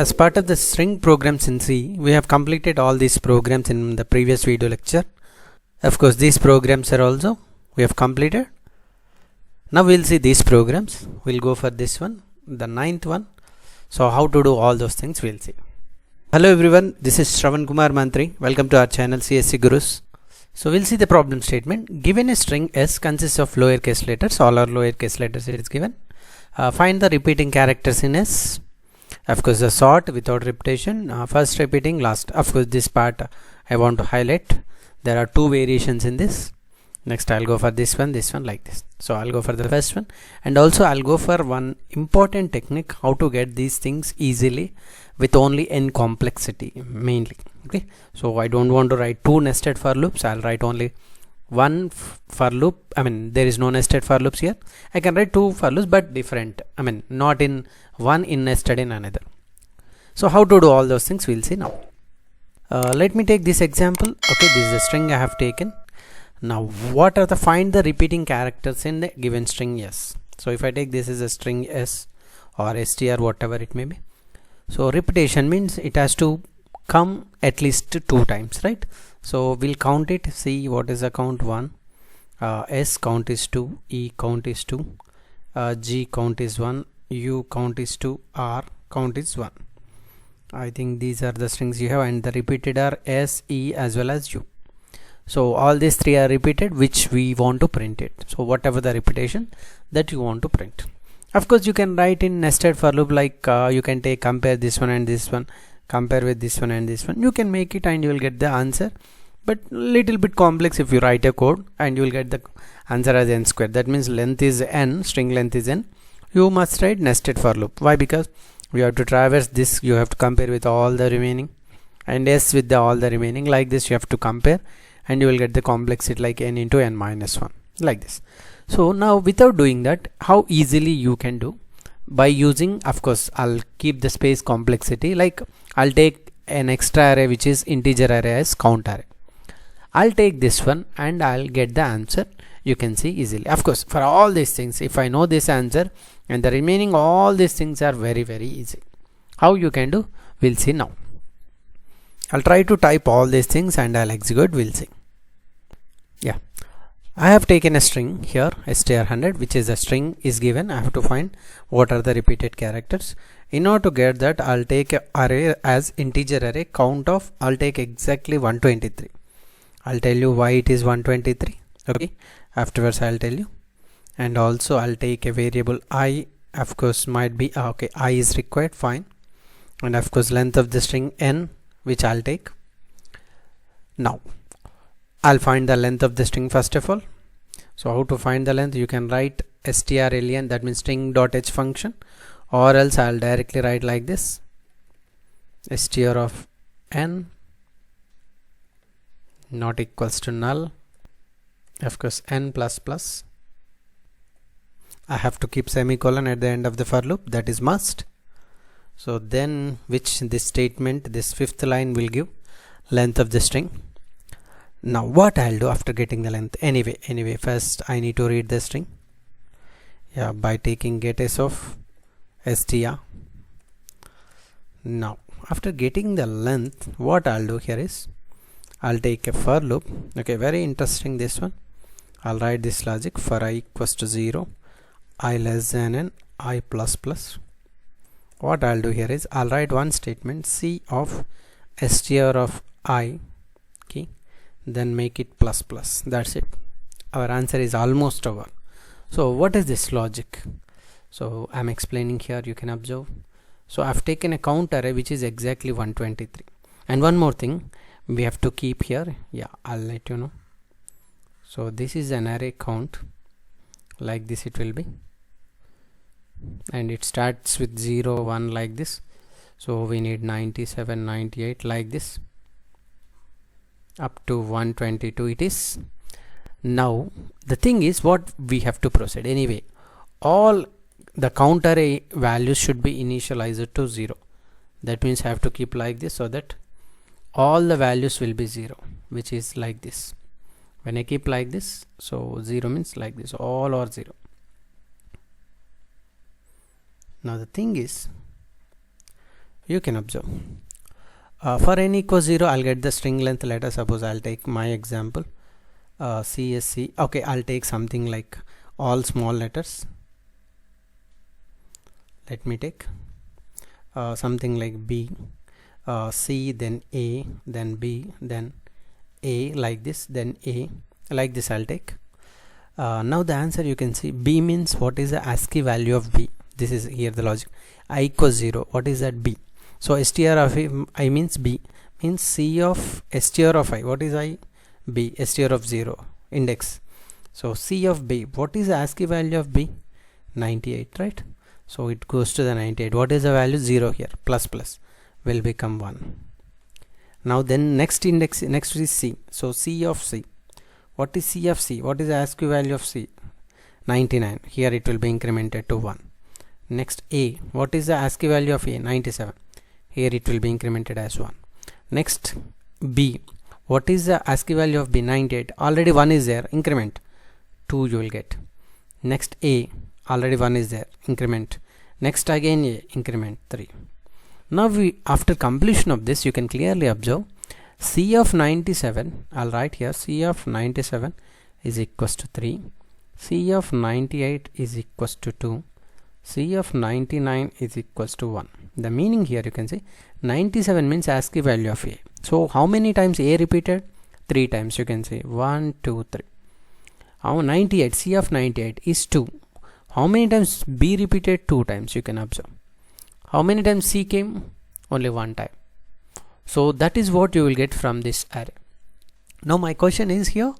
as part of the string programs in C, we have completed all these programs in the previous video lecture. Of course, these programs are also we have completed. Now we'll see these programs. We'll go for this one, the 9th one. So how to do all those things we'll see. Hello everyone, this is Shravan Kumar Manthri. Welcome to our channel CSE GURUS. So we'll see the problem statement. Given a string S consists of lowercase letters, all are lowercase letters it is given. Find the repeating characters in S. Of course, the sort without repetition, first repeating, last. Of course, this part I want to highlight. There are two variations in this. Next I'll go for this one like this. So I'll go for the first one, and also I'll go for one important technique, how to get these things easily with only n complexity mainly. Okay, so I don't want to write two nested for loops. I'll write only one for loop. I mean, there is no nested for loops here. I can write two for loops but different. I mean, not in one in nested in another. So how to do all those things we'll see now. Let me take this example. Okay, this is the string I have taken. Now what are the find the repeating characters in the given string S. So if I take this as a string S or str, whatever it may be, so repetition means it has to come at least 2 times, right? So we'll count it. See what is the count. 1, S count is 2, E count is 2, G count is 1, U count is 2, R count is 1. I think these are the strings you have, and the repeated are S, E as well as U. So all these 3 are repeated, which we want to print it. So whatever the repetition that you want to print. Of course, you can write in nested for loop, like you can take compare this one and this one, compare with this one and this one. You can make it and you will get the answer, but little bit complex if you write a code, and you will get the answer as n square. That means length is n, string length is n. You must write nested for loop. Why? Because you have to traverse this, you have to compare with all the remaining, and S with the all the remaining. Like this you have to compare, and you will get the complexity like n into n minus 1, like this. So now without doing that, how easily you can do? By using, of course, I'll keep the space complexity, like I'll take an extra array which is integer array as count array. I'll take this one and I'll get the answer. You can see easily. Of course, for all these things, if I know this answer and the remaining all these things are very easy. How you can do, we'll see now. I'll try to type all these things and I'll execute. We'll see. Yeah, I have taken a string here, str100, which is a string is given. I have to find what are the repeated characters. In order to get that, I'll take a array as integer array count of, I'll take exactly 123. I'll tell you why it is 123. Okay, afterwards I'll tell you. And also I'll take a variable I. Of course might be okay, I is required, fine. And of course length of the string n, which I'll take. Now I'll find the length of the string first of all. So how to find the length? You can write strlen, that means string.h function, or else I'll directly write like this, str of n not equals to null, of course n plus plus. I have to keep semicolon at the end of the for loop, that is must. So then which this statement, this 5th line will give length of the string. Now what I'll do after getting the length, anyway first I need to read the string, yeah, by taking getS of str. Now after getting the length, what I'll do here is I'll take a for loop. Okay, very interesting this one. I'll write this logic for I equals to 0, I less than n, I plus plus. What I'll do here is I'll write one statement, C of str of I, okay, then make it plus plus. That's it. Our answer is almost over. So what is this logic? So I'm explaining here, you can observe. So I've taken a count array which is exactly 123. And one more thing we have to keep here, yeah, I'll let you know. So this is an array count, like this it will be, and it starts with 0 1 like this. So we need 97 98 like this up to 122 it is. Now the thing is, what we have to proceed, anyway all the count array values should be initialized to 0. That means I have to keep like this, so that all the values will be 0, which is like this. When I keep like this, so 0 means like this, all are 0. Now the thing is, you can observe. For n equals 0, I'll get the string length. Let us suppose I'll take my example, CSC. Okay, I'll take something like all small letters. Let me take something like B, C, then A, then B, then A, like this, then A, like this I'll take. Now the answer, you can see B means what is the ASCII value of B. This is here the logic. I equals 0, what is that? B. So str of I means B, means C of str of I, what is I? B, str of 0, index. So C of B, what is the ASCII value of B? 98, right? So it goes to the 98. What is the value? 0 here, plus plus will become 1. Now then next index, next is C. So C of C, what is C of C? What is the ASCII value of C? 99. Here it will be incremented to 1. Next A, what is the ASCII value of A? 97. Here it will be incremented as 1. Next B, what is the ASCII value of B? 98. Already 1 is there, increment 2 you will get. Next A, already 1 is there, increment. Next again A, increment 3. Now after completion of this, you can clearly observe C of 97, I'll write here, C of 97 is equals to 3, C of 98 is equals to 2, C of 99 is equals to 1. The meaning here, you can see 97 means ASCII value of A. So how many times A repeated? 3 times. You can say 1, 2, 3. How 98, C of 98 is 2. How many times B repeated? 2 times. You can observe. How many times C came? Only 1 time. So that is what you will get from this array. Now my question is here,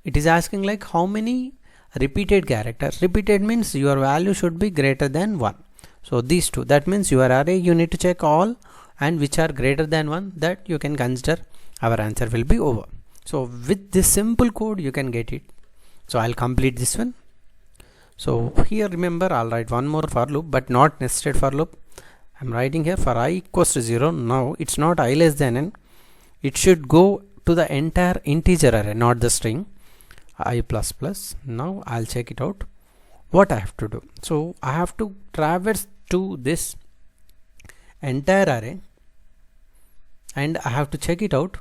it is asking like how many repeated characters. Repeated means your value should be greater than 1. So these two, that means your array you need to check all, and which are greater than 1, that you can consider our answer will be over. So with this simple code you can get it. So I'll complete this one. So here remember, I'll write one more for loop, but not nested for loop. I'm writing here for I equals to 0. Now it's not I less than n, it should go to the entire integer array, not the string I plus plus. Now I'll check it out what I have to do. So I have to traverse to this entire array and I have to check it out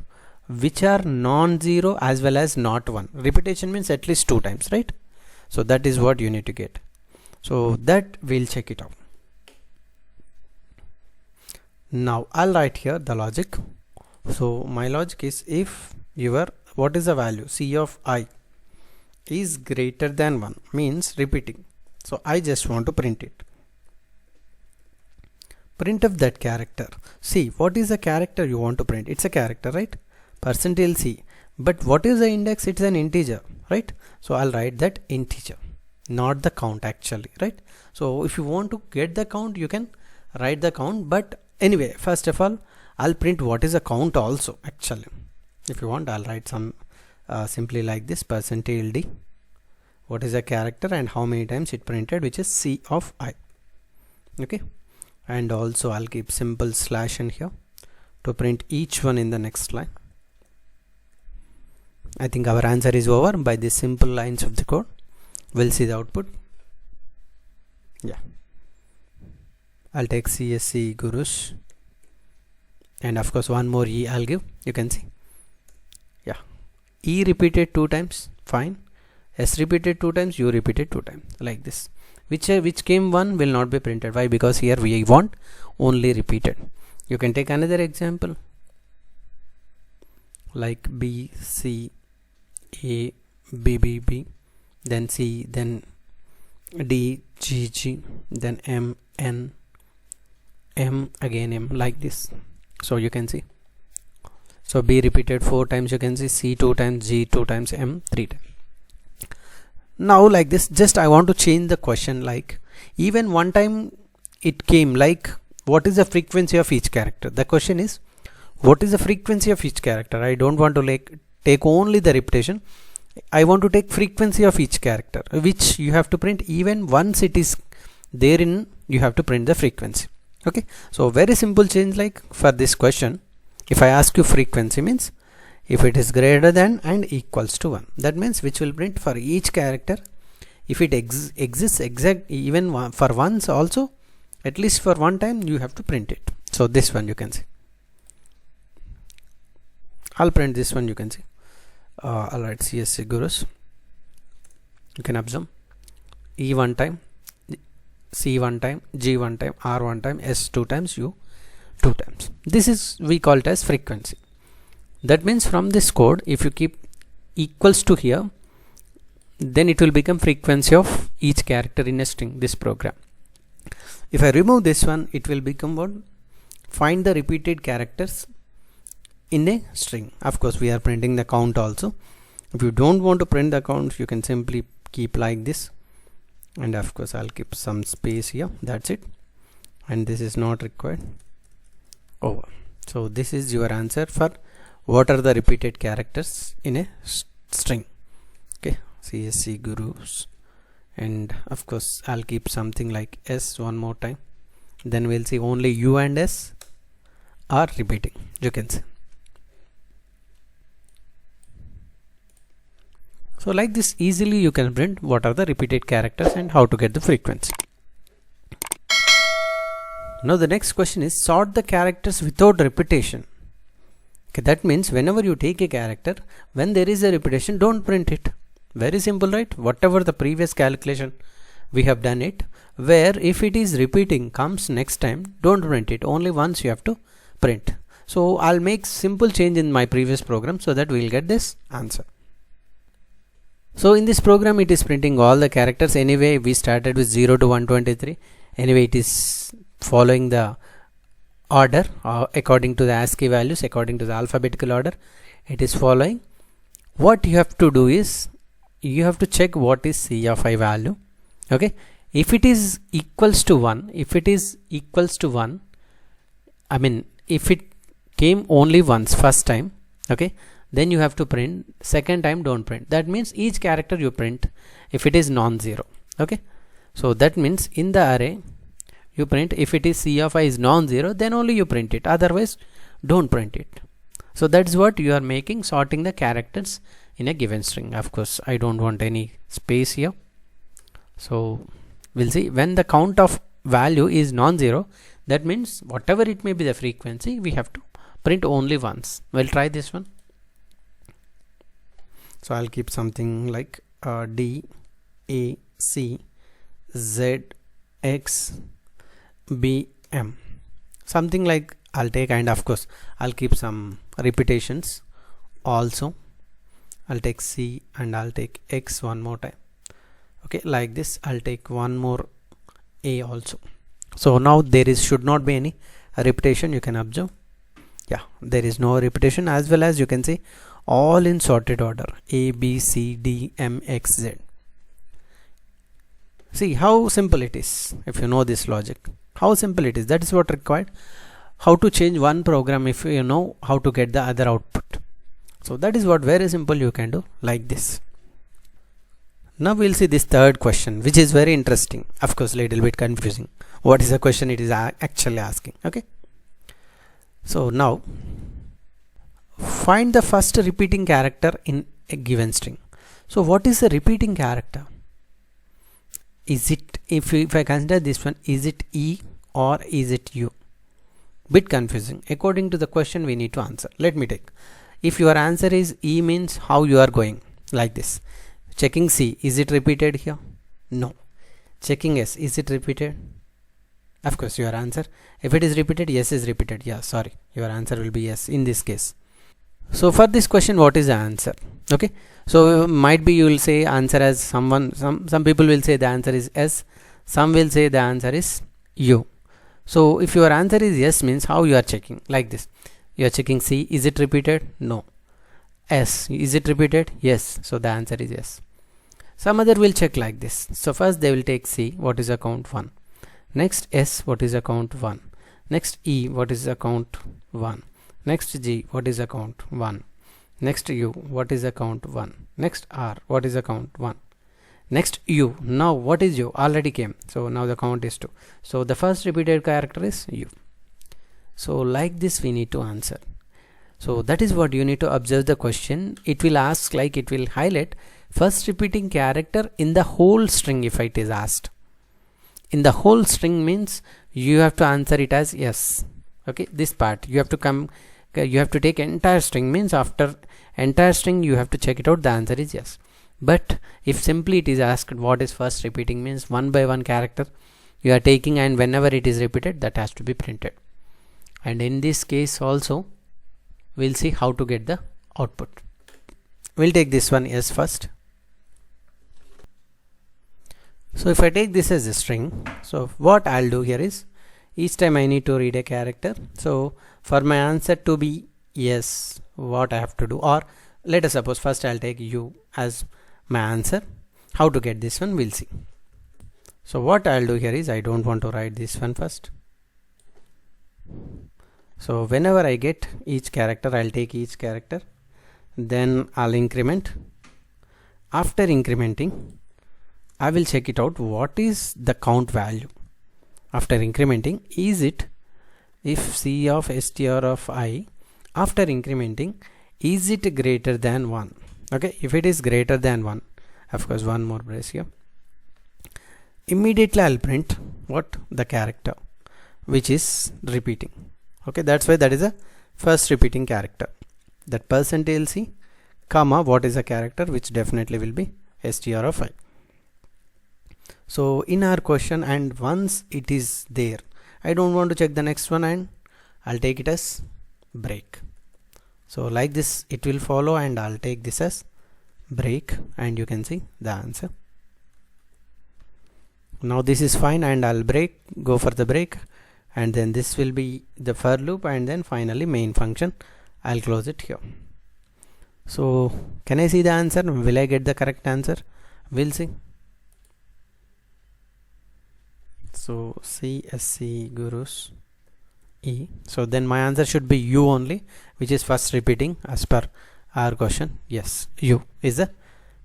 which are non-zero as well as not 1. Repetition means at least 2 times, right? So that is what you need to get. So that we'll check it out. Now I'll write here the logic. So my logic is, if your what is the value C of I is greater than 1, means repeating. So I just want to print it. Print of that character. See, what is the character you want to print? It's a character, right? Percentage C. But what is the index? It's an integer, right? So I'll write that integer, not the count actually, right? So if you want to get the count, you can write the count, but anyway, first of all, I'll print what is a count also actually. If you want, I'll write some simply like this, percentage D, what is a character and how many times it printed, which is C of I. Okay, and also I'll keep simple slash in here to print each one in the next line. I think our answer is over by these simple lines of the code. We'll see the output. Yeah, I'll take CSE GURUS, and of course one more E I'll give. You can see, yeah, E repeated 2 times, fine. S repeated 2 times, U repeated 2 times, like this. Which came 1 will not be printed. Why? Because here we want only repeated. You can take another example like B, C, A, B, B, B, then C, then D, G, G, then M, N, M, again M, like this. So you can see, so B repeated 4 times, you can see C 2 times, G 2 times, M 3 times. Now like this, just I want to change the question, like even one time it came like what is the frequency of each character. The question is what is the frequency of each character. I don't want to like take only the repetition, I want to take frequency of each character, which you have to print even once it is therein, you have to print the frequency. Okay, so very simple change. Like for this question, if I ask you frequency, means if it is greater than and equals to 1, that means which will print for each character. If it exists exact even for once also, at least for one time you have to print it. So this one you can see. I'll print this one, you can see. Alright, CSE GURUS. You can observe E one time, C one time, G one time, R one time, S two times, U two times. This is, we call it as frequency. That means from this code, if you keep equals to here, then it will become frequency of each character in a string, this program. If I remove this one, it will become what? Find the repeated characters in a string. Of course, we are printing the count also. If you don't want to print the count, you can simply keep like this, and of course I'll keep some space here. That's it, and this is not required. Over. So this is your answer for what are the repeated characters in a string. Okay, CSE GURUS, and of course I'll keep something like S one more time. Then we'll see only U and S are repeating, you can see. So like this, easily you can print what are the repeated characters and how to get the frequency. Now the next question is sort the characters without repetition. Okay, that means whenever you take a character, when there is a repetition, don't print it. Very simple, right? Whatever the previous calculation we have done it, where if it is repeating comes next time, don't print it. Only once you have to print. So I'll make simple change in my previous program so that we'll get this answer. So in this program it is printing all the characters. Anyway, we started with 0 to 123. Anyway, it is following the order according to the ASCII values, according to the alphabetical order. It is following. What you have to do is you have to check what is C of I value. Okay, if it is equals to 1, if it is equals to 1, I mean if it came only once first time, okay, then you have to print. Second time don't print. That means each character you print if it is non-zero. Okay, so that means in the array you print if it is C of I is non-zero, then only you print it, otherwise don't print it. So that's what you are making, sorting the characters in a given string. Of course I don't want any space here, so we'll see when the count of value is non-zero, that means whatever it may be the frequency, we have to print only once. We'll try this one. So I'll keep something like D, A, C, Z, X, B, M, something like I'll take, and of course I'll keep some repetitions also. I'll take C and I'll take X one more time. Okay, like this. I'll take one more A also. So now there is should not be any repetition, you can observe. Yeah, there is no repetition, as well as you can see all in sorted order, A, B, C, D, M, X, Z. See how simple it is. If you know this logic, how simple it is, that is what required. How to change one program if you know how to get the other output. So that is what very simple you can do like this. Now we'll see this third question, which is very interesting. Of course little bit confusing. What is the question it is actually asking? Okay, so now find the first repeating character in a given string. So what is the repeating character? Is it, if I consider this one, is it E or is it U? Bit confusing. According to the question we need to answer. Let me take. If your answer is E, means how you are going like this. Checking C, is it repeated here? No. Checking S, is it repeated? Of course your answer, if it is repeated, yes is repeated. Yeah, sorry, your answer will be yes in this case. So for this question, what is the answer? Okay, so might be you will say answer as some people will say the answer is S, some will say the answer is U. So if your answer is yes, means how you are checking like this. You are checking C, is it repeated? No. S, is it repeated? Yes. So the answer is yes. Some other will check like this. So first they will take C, what is the count? 1. Next S, what is the count? 1. Next E, what is the count? 1. Next G, what is the count? 1. Next U, what is the count? 1. Next R, what is the count? 1. Next U, now what is U? Already came, so now the count is 2. So the first repeated character is U. So like this we need to answer. So that is what you need to observe the question. It will ask, like it will highlight first repeating character in the whole string if it is asked. In the whole string means you have to answer it as yes. Okay, this part you have to come, you have to take entire string, means after entire string you have to check it out, the answer is yes. But if simply it is asked what is first repeating, means one by one character you are taking, and whenever it is repeated that has to be printed. And in this case also we'll see how to get the output. We'll take this one yes first. So if I take this as a string, so what I'll do here is each time I need to read a character. So for my answer to be yes, what I have to do, or let us suppose first I'll take u as my answer. How to get this one, we'll see. So what I'll do here is I don't want to write this one first. So whenever I get each character, I'll take each character, then I'll increment. After incrementing, I will check it out what is the count value. After incrementing, is it, if C of str of I after incrementing, is it greater than 1? Okay, if it is greater than 1, of course one more brace here, immediately I'll print what, the character which is repeating. Okay, that's why that is a first repeating character, that %c comma what is a character which definitely will be str of I. So in our question, and once it is there, I don't want to check the next one, and I'll take it as break. So like this it will follow, and I'll take this as break, and you can see the answer. Now this is fine, and I'll break, go for the break, and then this will be the for loop, and then finally main function. I'll close it here. So can I see the answer? Will I get the correct answer? We'll see. So CSE GURUS E. So then my answer should be U only, which is first repeating as per our question. Yes, U is the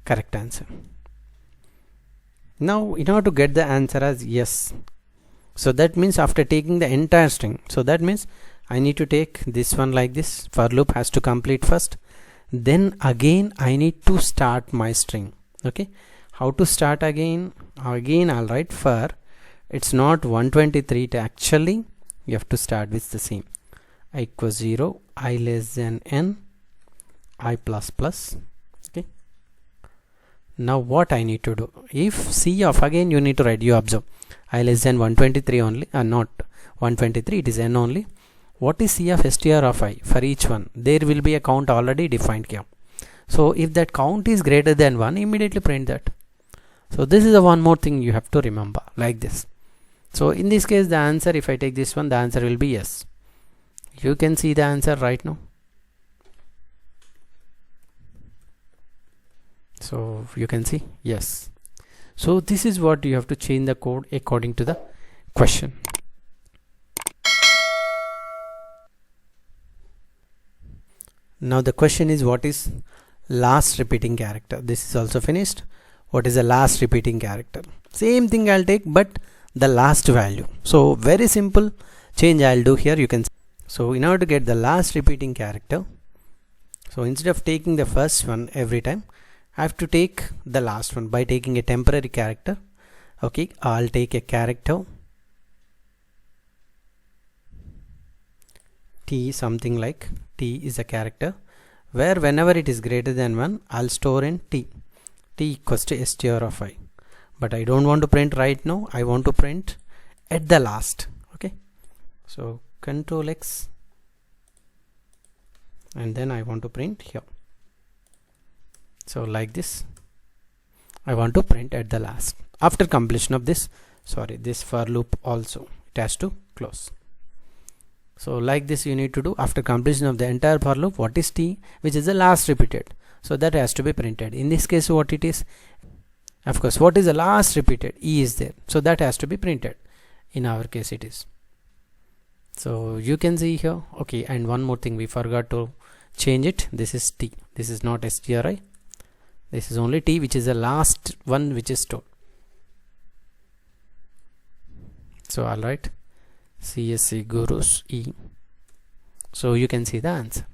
correct answer. Now in order to get the answer as yes, so that means after taking the entire string, so that means I need to take this one like this, for loop has to complete first, then again I need to start my string. Okay, how to start again? Again I'll write for, it's not 123, actually you have to start with the same, I equals 0, I less than n, I plus plus. Okay, now what I need to do, if C of, again you need to write, you observe, I less than 123 only, not 123, it is n only. What is C of str of I? For each one there will be a count already defined here. So if that count is greater than 1, immediately print that. So this is the one more thing you have to remember, like this. So in this case the answer, if I take this one, the answer will be yes. You can see the answer right now. So you can see yes. So this is what you have to change the code according to the question. Now the question is, what is last repeating character? This is also finished. What is the last repeating character? Same thing I'll take, but the last value. So very simple change I'll do here, you can see. So in order to get the last repeating character, so instead of taking the first one every time, I have to take the last one by taking a temporary character. Okay, I'll take a character T, something like T is a character where whenever it is greater than 1, I'll store in T equals to str of I. But I don't want to print right now, I want to print at the last. Okay, so Control X, and then I want to print here. So like this I want to print at the last. After completion of this, sorry, this for loop also it has to close. So like this you need to do after completion of the entire for loop. What is T, which is the last repeated, so that has to be printed. In this case what it is, of course what is the last repeated, E is there, so that has to be printed. In our case it is. So you can see here. Okay, and one more thing we forgot to change it. This is T, this is not stri, this is only T, which is the last one which is stored. So I'll write CSE GURUS E. So you can see the answer.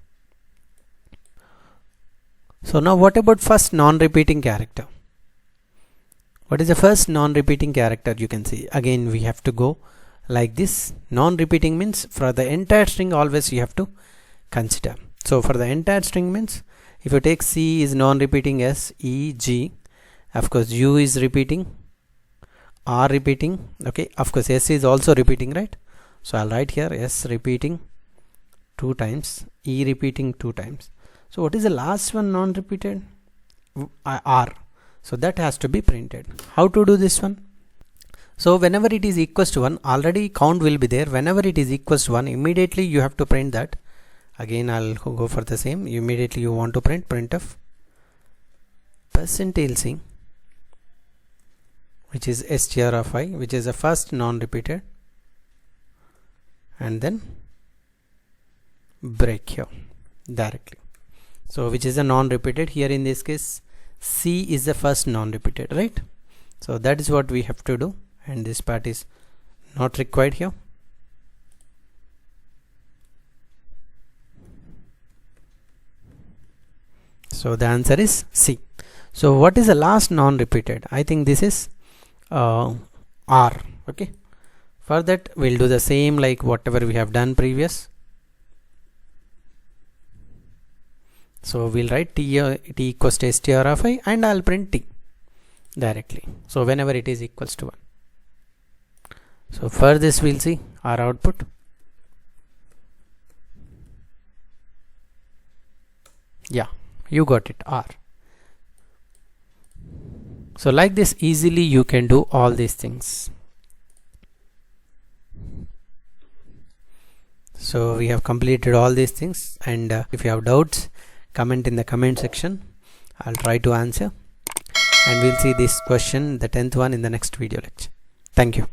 So now what about first non-repeating character? What is the first non-repeating character? You can see again we have to go like this. Non-repeating means for the entire string always you have to consider. So for the entire string means if you take C is non-repeating S, E, G, of course U is repeating, R repeating, okay, of course S is also repeating, right? So I'll write here S repeating 2 times, E repeating 2 times. So what is the last one non-repeated? R. So that has to be printed. How to do this one? So whenever it is equals to 1, already count will be there. Whenever it is equals to 1, immediately you have to print that. Again I'll go for the same. Immediately you want to printf %c, which is str of I, which is the first non-repeated, and then break here directly. So which is a non-repeated here in this case. C is the first non-repeated, right? So that is what we have to do, and this part is not required here. So the answer is C. So what is the last non-repeated? I think this is R. Okay, for that we'll do the same like whatever we have done previous. So we'll write t equals to str of I, and I'll print t directly. So whenever it is equals to 1. So for this we'll see our output. Yeah, you got it, R. So like this easily you can do all these things. So we have completed all these things, and if you have doubts, comment in the comment section. I'll try to answer, and we'll see this question, the 10th one, in the next video lecture. Thank you.